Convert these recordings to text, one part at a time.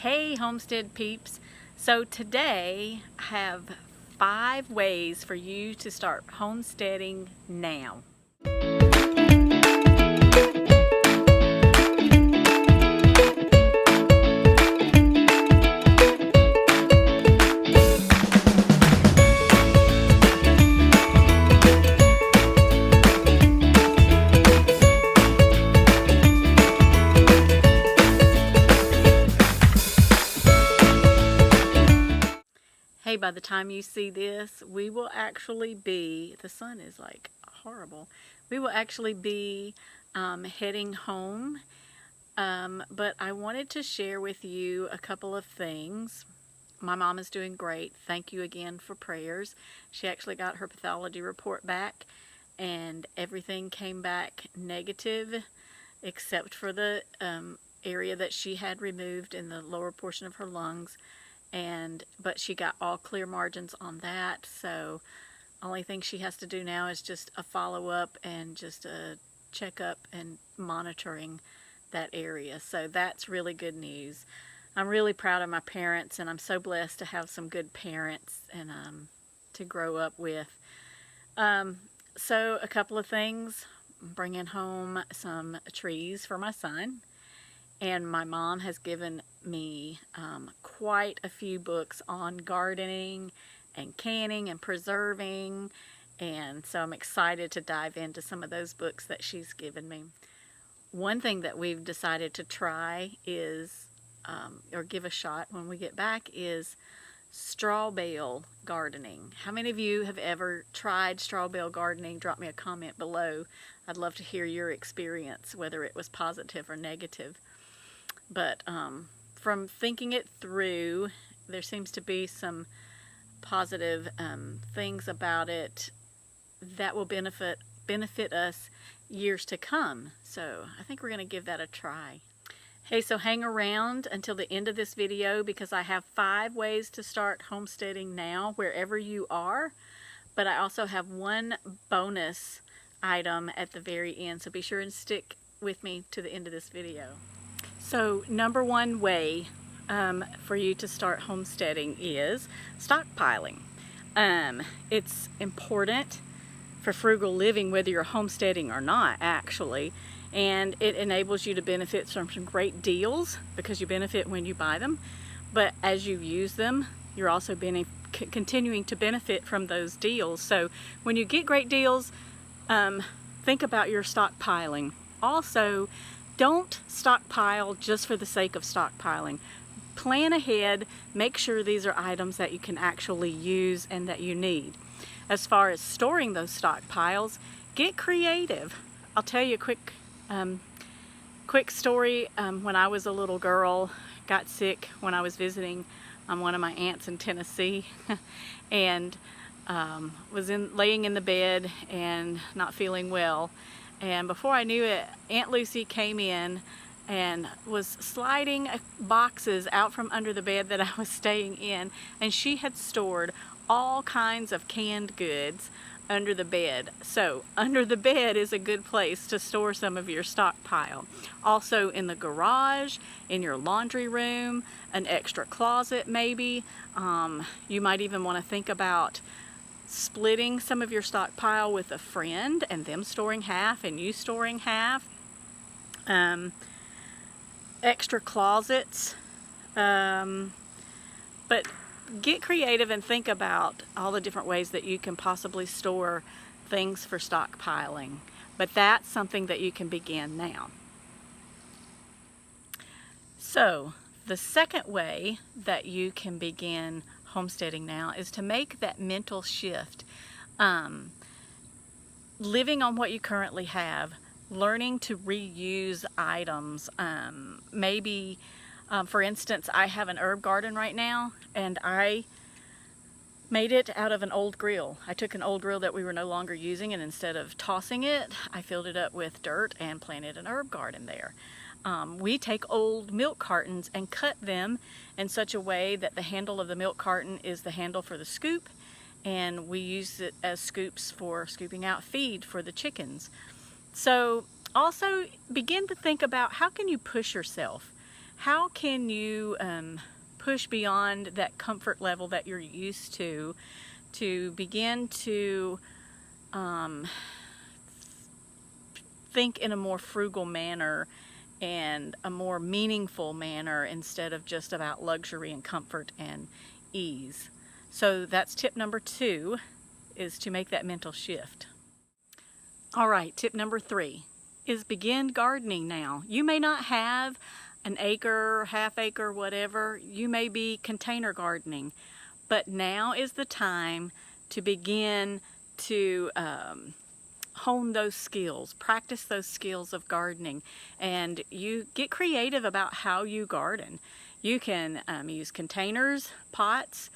Hey homestead peeps, so today I have 5 ways for you to start homesteading now. Hey, by the time you see this, we will actually be, the sun is like horrible, we will actually be heading home, but I wanted to share with you a couple of things. My mom is doing great. Thank you again for prayers. She actually got her pathology report back and everything came back negative except for the area that she had removed in the lower portion of her lungs. But she got all clear margins on that, so only thing she has to do now is just a follow-up and just a checkup and monitoring that area. So that's really good news. I'm really proud of my parents, and I'm so blessed to have some good parents and to grow up with. So a couple of things. I'm bringing home some trees for my son. And my mom has given me quite a few books on gardening and canning and preserving. And so I'm excited to dive into some of those books that she's given me. One thing that we've decided to try is, or give a shot when we get back, is straw bale gardening. How many of you have ever tried straw bale gardening? Drop me a comment below. I'd love to hear your experience, whether it was positive or negative. But from thinking it through, there seems to be some positive things about it that will benefit us years to come. So I think we're going to give that a try. Hey, so hang around until the end of this video because I have 5 ways to start homesteading now wherever you are. But I also have one bonus item at the very end, so be sure and stick with me to the end of this video. So number 1 way for you to start homesteading is stockpiling. It's important for frugal living whether you're homesteading or not, actually, and it enables you to benefit from some great deals because you benefit when you buy them, but as you use them you're also continuing to benefit from those deals. So when you get great deals, think about your stockpiling. Also, don't stockpile just for the sake of stockpiling. Plan ahead, make sure these are items that you can actually use and that you need. As far as storing those stockpiles, get creative. I'll tell you a quick story. When I was a little girl, got sick when I was visiting one of my aunts in Tennessee and was laying in the bed and not feeling well. And before I knew it, Aunt Lucy came in and was sliding boxes out from under the bed that I was staying in, and she had stored all kinds of canned goods under the bed. So under the bed is a good place to store some of your stockpile. Also in the garage, in your laundry room, an extra closet maybe. You might even want to think about splitting some of your stockpile with a friend and them storing half and you storing half. Extra closets. But get creative and think about all the different ways that you can possibly store things for stockpiling. But that's something that you can begin now. So the second way that you can begin homesteading now is to make that mental shift. Living on what you currently have, learning to reuse items. Maybe, for instance, I have an herb garden right now and I made it out of an old grill. I took an old grill that we were no longer using, and instead of tossing it, I filled it up with dirt and planted an herb garden there. We take old milk cartons and cut them in such a way that the handle of the milk carton is the handle for the scoop, and we use it as scoops for scooping out feed for the chickens. So also begin to think about how can you push yourself? how can you push beyond that comfort level that you're used to begin to think in a more frugal manner and a more meaningful manner instead of just about luxury and comfort and ease. So that's tip number 2, is to make that mental shift. All right, tip number 3 is begin gardening now. You may not have an acre, half acre, whatever. You may be container gardening, but now is the time to begin to hone those skills, practice those skills of gardening, and you get creative about how you garden. You can use containers, pots,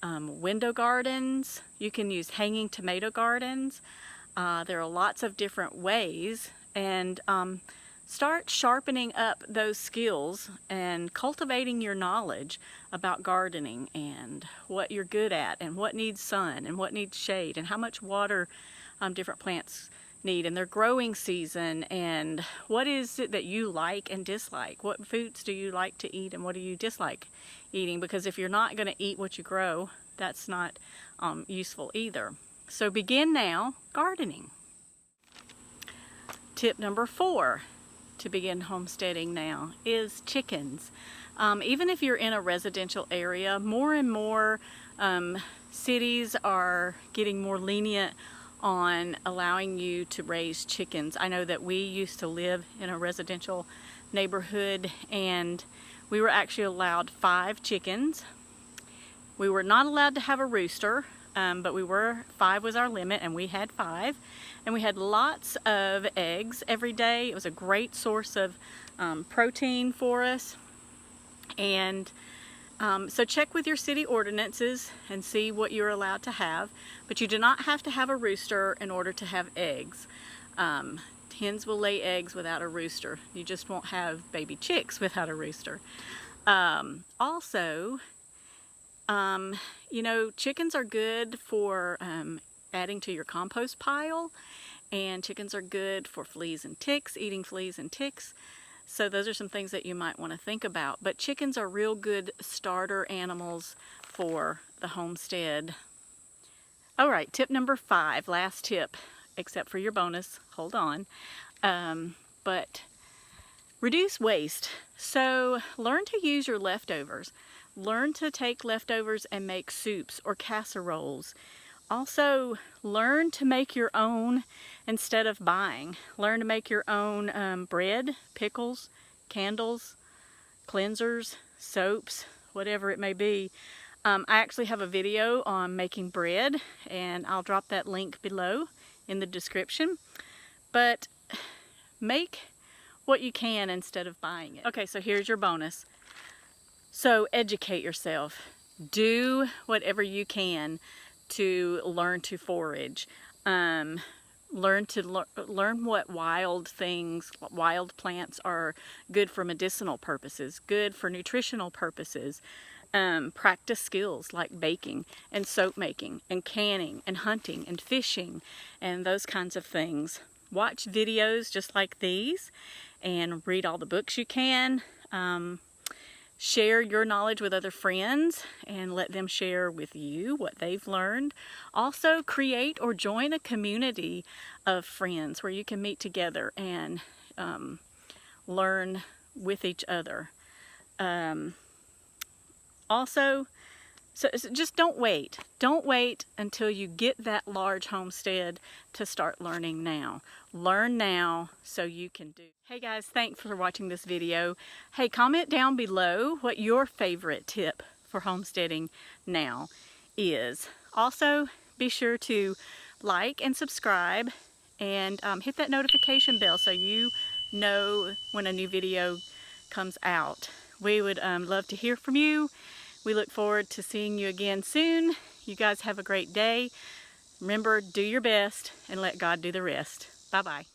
window gardens. You can use hanging tomato gardens. There are lots of different ways, and start sharpening up those skills and cultivating your knowledge about gardening and what you're good at and what needs sun and what needs shade and how much water different plants need and their growing season, and what is it that you like and dislike. What foods do you like to eat and what do you dislike eating? Because if you're not going to eat what you grow, that's not useful either. So begin now gardening. Tip number 4 to begin homesteading now is chickens. Even if you're in a residential area, more and more cities are getting more lenient on allowing you to raise chickens. I know that we used to live in a residential neighborhood and we were actually allowed 5 chickens. We were not allowed to have a rooster, but 5 was our limit, and we had 5. And we had lots of eggs every day. It was a great source of protein for us. And so check with your city ordinances and see what you're allowed to have. But you do not have to have a rooster in order to have eggs. Hens will lay eggs without a rooster. You just won't have baby chicks without a rooster. Also, you know, chickens are good for adding to your compost pile, and chickens are good for fleas and ticks, eating fleas and ticks. So those are some things that you might want to think about. But chickens are real good starter animals for the homestead. All right, tip number 5, last tip, except for your bonus, hold on. But reduce waste. So learn to use your leftovers. Learn to take leftovers and make soups or casseroles. Also, learn to make your own instead of buying. Learn to make your own bread, pickles, candles, cleansers, soaps, whatever it may be. I actually have a video on making bread, and I'll drop that link below in the description. But make what you can instead of buying it. Okay, so here's your bonus. So educate yourself. Do whatever you can to learn to forage. Learn what wild plants are good for medicinal purposes, good for nutritional purposes. Practice skills like baking and soap making and canning and hunting and fishing and those kinds of things. Watch videos just like these and read all the books you can. Share your knowledge with other friends and let them share with you what they've learned. Also, create or join a community of friends where you can meet together and learn with each other. Also, so just don't wait. Don't wait until you get that large homestead to start learning now. Learn now so you can do. Hey guys, thanks for watching this video. Hey, comment down below what your favorite tip for homesteading now is. Also, be sure to like and subscribe and hit that notification bell so you know when a new video comes out. We would love to hear from you. We look forward to seeing you again soon. You guys have a great day. Remember, do your best and let God do the rest. Bye-bye.